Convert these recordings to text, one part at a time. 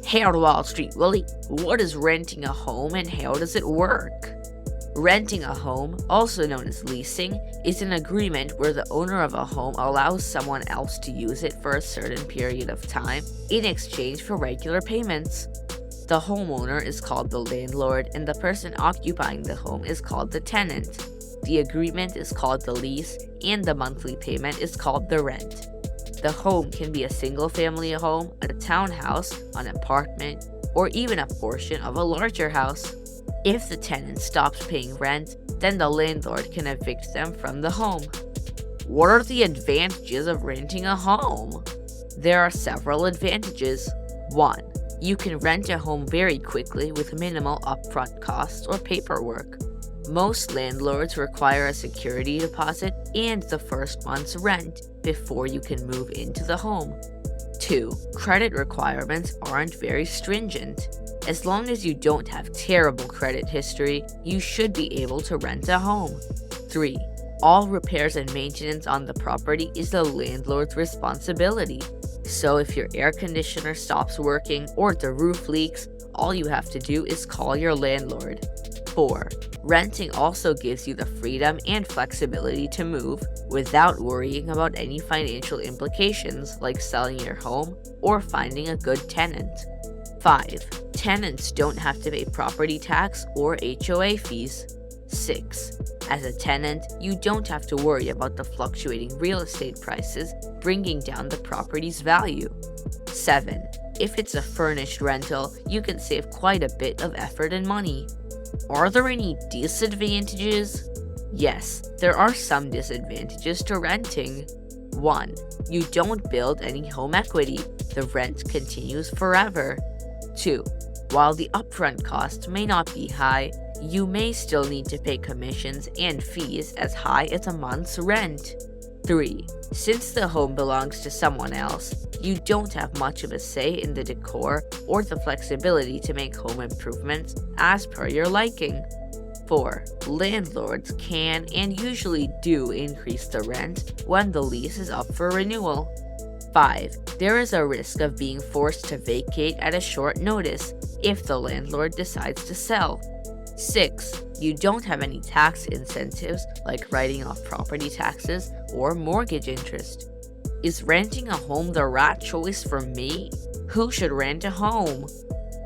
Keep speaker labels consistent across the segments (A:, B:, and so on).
A: Hey to Wall Street Willie, what is renting a home and how does it work? Renting a home, also known as leasing, is an agreement where the owner of a home allows someone else to use it for a certain period of time in exchange for regular payments. The homeowner is called the landlord and the person occupying the home is called the tenant. The agreement is called the lease and the monthly payment is called the rent. The home can be a single-family home, a townhouse, an apartment, or even a portion of a larger house. If the tenant stops paying rent, then the landlord can evict them from the home. What are the advantages of renting a home? There are several advantages. 1. You can rent a home very quickly with minimal upfront costs or paperwork. Most landlords require a security deposit and the first month's rent before you can move into the home. 2. Credit requirements aren't very stringent. As long as you don't have terrible credit history, you should be able to rent a home. 3. All repairs and maintenance on the property is the landlord's responsibility. So if your air conditioner stops working or the roof leaks, all you have to do is call your landlord. 4. Renting also gives you the freedom and flexibility to move without worrying about any financial implications like selling your home or finding a good tenant. 5. Tenants don't have to pay property tax or HOA fees. 6. As a tenant, you don't have to worry about the fluctuating real estate prices bringing down the property's value. 7. If it's a furnished rental, you can save quite a bit of effort and money. Are there any disadvantages? Yes, there are some disadvantages to renting. 1. You don't build any home equity. The rent continues forever. 2. While the upfront cost may not be high, you may still need to pay commissions and fees as high as a month's rent. 3. Since the home belongs to someone else, you don't have much of a say in the decor or the flexibility to make home improvements as per your liking. 4. Landlords can and usually do increase the rent when the lease is up for renewal. 5. There is a risk of being forced to vacate at a short notice if the landlord decides to sell. 6. You don't have any tax incentives like writing off property taxes or mortgage interest. Is renting a home the right choice for me? Who should rent a home?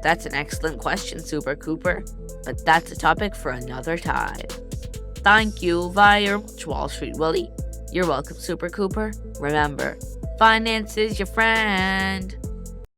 A: That's an excellent question, Super Cooper, but that's a topic for another time. Thank you very much, Wall Street Willie. You're welcome, Super Cooper. Remember, finance is your friend.